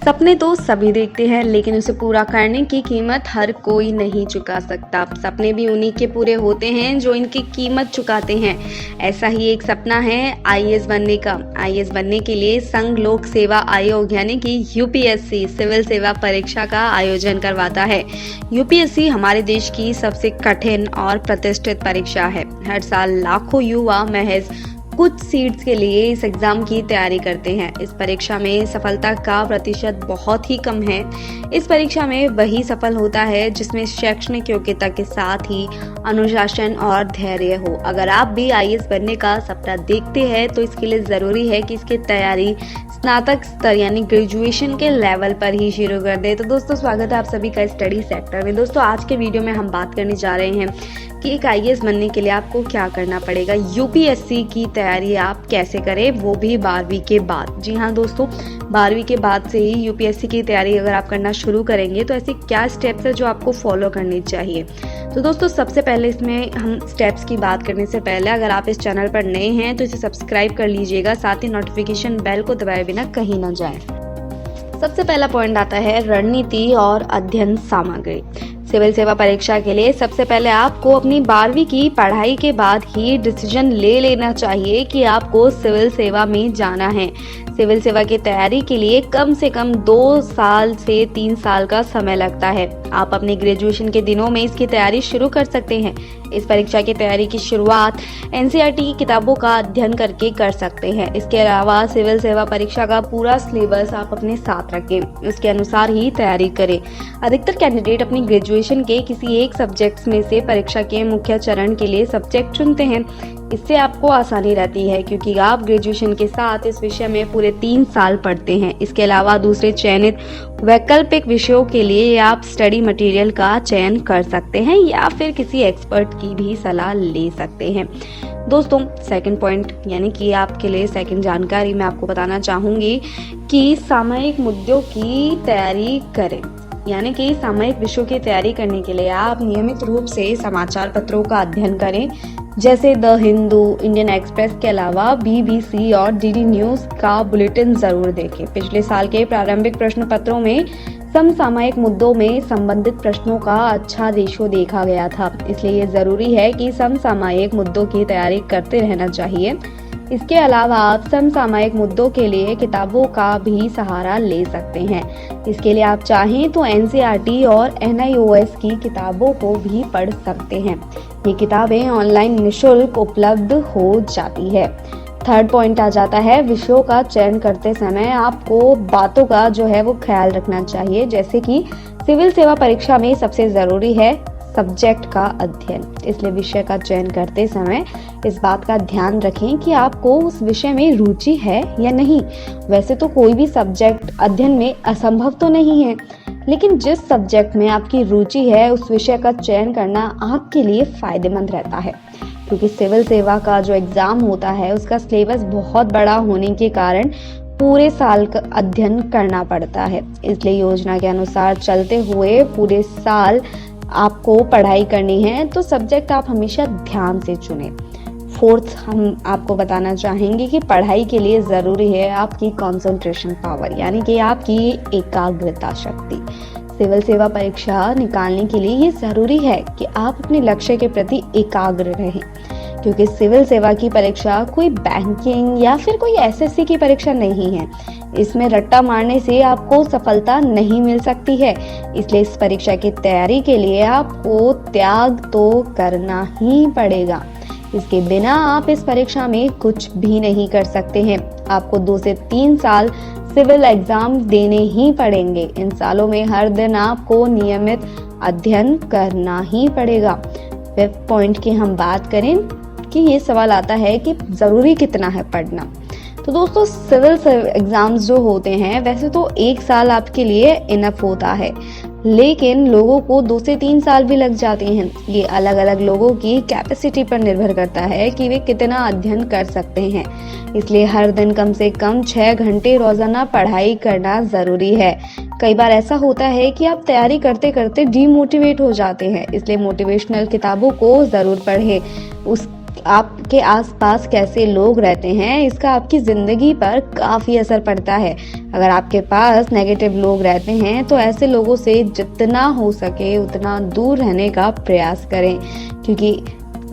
सपने तो सभी देखते हैं, लेकिन उसे पूरा करने की कीमत हर कोई नहीं चुका सकता। सपने भी उन्हीं के पूरे होते हैं जो इनकी कीमत चुकाते हैं। ऐसा ही एक सपना है आईएएस बनने का। आईएएस बनने के लिए संघ लोक सेवा आयोग यानी कि यूपीएससी सिविल सेवा परीक्षा का आयोजन करवाता है। यूपीएससी हमारे देश की सबसे कठिन और प्रतिष्ठित परीक्षा है। हर साल लाखों युवा महज कुछ सीट्स के लिए इस एग्जाम की तैयारी करते हैं। इस परीक्षा में सफलता का प्रतिशत बहुत ही कम है। इस परीक्षा में वही सफल होता है जिसमें शैक्षणिक योग्यता के साथ ही अनुशासन और धैर्य हो। अगर आप भी आईएएस बनने का सपना देखते हैं तो इसके लिए जरूरी है कि इसकी तैयारी स्नातक स्तर यानी ग्रेजुएशन के लेवल पर ही शुरू कर दे। तो दोस्तों, स्वागत है आप सभी का स्टडी सेक्टर में। दोस्तों, आज के वीडियो में हम बात करने जा रहे हैं कि एक आईएएस बनने के लिए आपको क्या करना पड़ेगा। यूपीएससी की तैयारी आप कैसे करें, वो भी 12वीं के बाद। जी हाँ दोस्तों, 12वीं के बाद से ही यूपीएससी की तैयारी अगर आप करना शुरू करेंगे तो ऐसे क्या स्टेप्स है जो आपको फॉलो करनी चाहिए। तो दोस्तों, सबसे पहले इसमें हम स्टेप्स की बात करने से पहले अगर आप इस चैनल पर नए हैं तो इसे सब्सक्राइब कर लीजिएगा, साथ ही नोटिफिकेशन बेल को दबाए बिना कहीं ना जाए। सबसे पहला पॉइंट आता है रणनीति और अध्ययन सामग्री। सिविल सेवा परीक्षा के लिए सबसे पहले आपको अपनी 12वीं की पढ़ाई के बाद ही डिसीजन ले लेना चाहिए कि आपको सिविल सेवा में जाना है। सिविल सेवा की तैयारी के लिए कम से कम 2 साल से 3 साल का समय लगता है। आप अपने ग्रेजुएशन के दिनों में इसकी तैयारी शुरू कर सकते हैं। इस परीक्षा की तैयारी की शुरुआत एनसीईआरटी की किताबों का अध्ययन करके कर सकते हैं। इसके अलावा सिविल सेवा परीक्षा का पूरा सिलेबस आप अपने साथ रखें, उसके अनुसार ही तैयारी करें। अधिकतर कैंडिडेट अपनी ग्रेजुएशन के किसी एक सब्जेक्ट्स में से परीक्षा के मुख्य चरण के लिए सब्जेक्ट चुनते हैं। इससे आपको आसानी रहती है क्योंकि आप ग्रेजुएशन के साथ इस विषय में पूरे 3 साल पढ़ते हैं। इसके अलावा दूसरे चयनित वैकल्पिक विषयों के लिए आप स्टडी मटेरियल का चयन कर सकते हैं या फिर किसी एक्सपर्ट की भी सलाह ले सकते हैं। दोस्तों, सेकंड पॉइंट यानी कि आपके लिए सेकंड जानकारी मैं आपको बताना चाहूंगी कि सामयिक मुद्दों की तैयारी करें। यानी कि सामयिक विषयों की तैयारी करने के लिए आप नियमित रूप से समाचार पत्रों का अध्ययन करें, जैसे द हिंदू, इंडियन एक्सप्रेस के अलावा बीबीसी और डीडी न्यूज का बुलेटिन जरूर देखें। पिछले साल के प्रारंभिक प्रश्न पत्रों में समसामयिक मुद्दों में संबंधित प्रश्नों का अच्छा रेशो देखा गया था, इसलिए ये जरूरी है कि समसामयिक मुद्दों की तैयारी करते रहना चाहिए। इसके अलावा आप समसामयिक मुद्दों के लिए किताबों का भी सहारा ले सकते हैं। इसके लिए आप चाहें तो एनसीईआरटी और एनआईओएस की किताबों को भी पढ़ सकते हैं। ये किताबें ऑनलाइन निःशुल्क उपलब्ध हो जाती है। थर्ड पॉइंट आ जाता है विषयों का चयन करते समय आपको बातों का जो है वो ख्याल रखना चाहिए, जैसे कि सिविल सेवा परीक्षा में सबसे जरूरी है सब्जेक्ट का अध्ययन। इसलिए विषय का चयन करते समय इस बात का ध्यान रखें कि आपको उस विषय में रुचि है या नहीं। वैसे तो कोई भी सब्जेक्ट अध्ययन में असंभव तो नहीं है, लेकिन जिस सब्जेक्ट में आपकी रुचि है उस विषय का चयन करना आपके लिए फायदेमंद रहता है, क्योंकि सिविल सेवा का जो एग्जाम होता है उसका सिलेबस बहुत बड़ा होने के कारण पूरे साल का अध्ययन करना पड़ता है। इसलिए योजना के अनुसार चलते हुए पूरे साल आपको पढ़ाई करनी है, तो सब्जेक्ट आप हमेशा ध्यान से चुनें। फोर्थ, हम आपको बताना चाहेंगे कि पढ़ाई के लिए ज़रूरी है आपकी कंसंट्रेशन पावर, यानी कि आपकी एकाग्रता शक्ति। सिविल सेवा परीक्षा निकालने के लिए ये ज़रूरी है कि आप अपने लक्ष्य के प्रति एकाग्र रहें, क्योंकि सिविल सेवा की परीक्षा कोई बैंकिंग या फिर कोई एसएससी की परीक्षा नहीं है। इसमें रट्टा मारने से आपको सफलता नहीं मिल सकती है। इसलिए इस परीक्षा की तैयारी के लिए आपको त्याग तो करना ही पड़ेगा। इसके बिना आप इस परीक्षा में कुछ भी नहीं कर सकते हैं। आपको 2 से 3 साल सिविल एग्जाम देने ही पड़ेंगे। इन सालों में हर दिन आपको नियमित अध्ययन करना ही पड़ेगा। फिफ्थ पॉइंट की हम बात करें कि ये सवाल आता है कि जरूरी कितना है पढ़ना। तो दोस्तों, सिविल एग्जाम्स जो होते हैं वैसे तो 1 साल आपके लिए इनफ होता है, लेकिन लोगों को 2 से 3 साल भी लग जाते हैं। ये अलग अलग लोगों की कैपेसिटी पर निर्भर करता है कि वे कितना अध्ययन कर सकते हैं। इसलिए हर दिन कम से कम 6 घंटे रोजाना पढ़ाई करना जरूरी है। कई बार ऐसा होता है कि आप तैयारी करते करते डीमोटिवेट हो जाते हैं, इसलिए मोटिवेशनल किताबों को जरूर पढ़ें। आपके आसपास कैसे लोग रहते हैं, इसका आपकी ज़िंदगी पर काफ़ी असर पड़ता है। अगर आपके पास नेगेटिव लोग रहते हैं तो ऐसे लोगों से जितना हो सके उतना दूर रहने का प्रयास करें, क्योंकि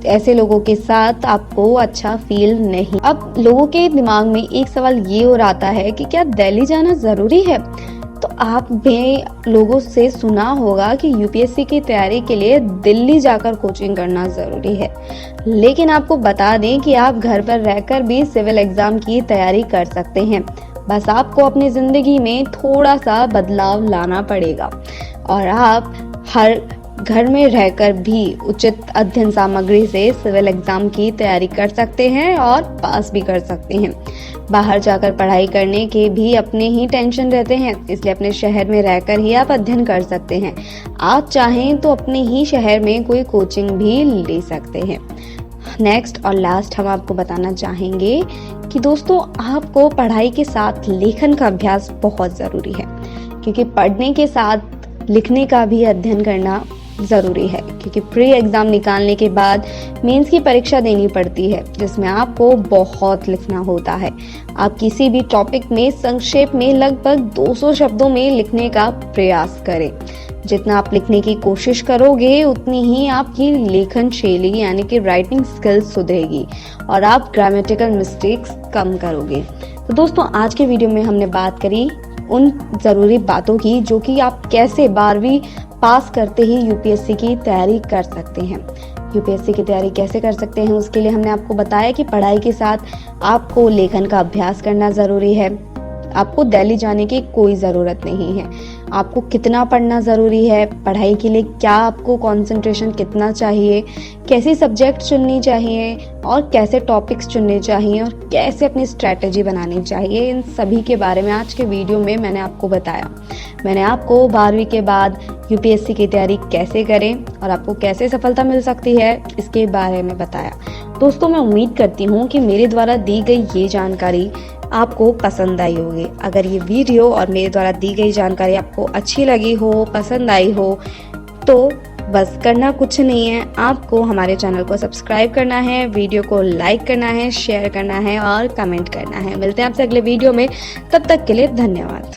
ऐसे लोगों के साथ आपको अच्छा फील नहीं। अब लोगों के दिमाग में एक सवाल ये और आता है कि क्या दिल्ली जाना ज़रूरी है? तो आपने लोगों से सुना होगा कि यूपीएससी की तैयारी के लिए दिल्ली जाकर कोचिंग करना ज़रूरी है, लेकिन आपको बता दें कि आप घर पर रहकर भी सिविल एग्ज़ाम की तैयारी कर सकते हैं। बस आपको अपनी ज़िंदगी में थोड़ा सा बदलाव लाना पड़ेगा और आप हर घर में रहकर भी उचित अध्ययन सामग्री से सिविल एग्ज़ाम की तैयारी कर सकते हैं और पास भी कर सकते हैं। बाहर जाकर पढ़ाई करने के भी अपने ही टेंशन रहते हैं, इसलिए अपने शहर में रहकर ही आप अध्ययन कर सकते हैं। आप चाहें तो अपने ही शहर में कोई कोचिंग भी ले सकते हैं। नेक्स्ट और लास्ट हम आपको बताना चाहेंगे कि दोस्तों आपको पढ़ाई के साथ लेखन का अभ्यास बहुत ज़रूरी है, क्योंकि पढ़ने के साथ लिखने का भी अध्ययन करना ज़रूरी है, क्योंकि प्री एग्ज़ाम निकालने के बाद मेंस की परीक्षा देनी पड़ती है, जिसमें आपको बहुत लिखना होता है। आप किसी भी टॉपिक में संक्षेप में लगभग 200 शब्दों में लिखने का प्रयास करें। जितना आप लिखने की कोशिश करोगे उतनी ही आपकी लेखन शैली यानी कि राइटिंग स्किल्स सुधरेगी और आप ग्रामेटिकल मिस्टेक्स कम करोगे। तो दोस्तों आज के वीडियो में हमने बात करी उन ज़रूरी बातों की जो कि आप कैसे 12वीं पास करते ही यूपीएससी की तैयारी कर सकते हैं। यूपीएससी की तैयारी कैसे कर सकते हैं उसके लिए हमने आपको बताया कि पढ़ाई के साथ आपको लेखन का अभ्यास करना ज़रूरी है। आपको दिल्ली जाने की कोई ज़रूरत नहीं है। आपको कितना पढ़ना ज़रूरी है, पढ़ाई के लिए क्या आपको कंसंट्रेशन कितना चाहिए, कैसी सब्जेक्ट चुननी चाहिए और कैसे टॉपिक्स चुनने चाहिए और कैसे अपनी स्ट्रैटेजी बनानी चाहिए, इन सभी के बारे में आज के वीडियो में मैंने आपको बताया। मैंने आपको 12वीं के बाद यूपीएससी की तैयारी कैसे करें और आपको कैसे सफलता मिल सकती है इसके बारे में बताया। दोस्तों मैं उम्मीद करती हूँ कि मेरे द्वारा दी गई ये जानकारी आपको पसंद आई होगी। अगर ये वीडियो और मेरे द्वारा दी गई जानकारी आपको अच्छी लगी हो, पसंद आई हो, तो बस करना कुछ नहीं है, आपको हमारे चैनल को सब्सक्राइब करना है, वीडियो को लाइक करना है, शेयर करना है और कमेंट करना है। मिलते हैं आपसे अगले वीडियो में, तब तक के लिए धन्यवाद।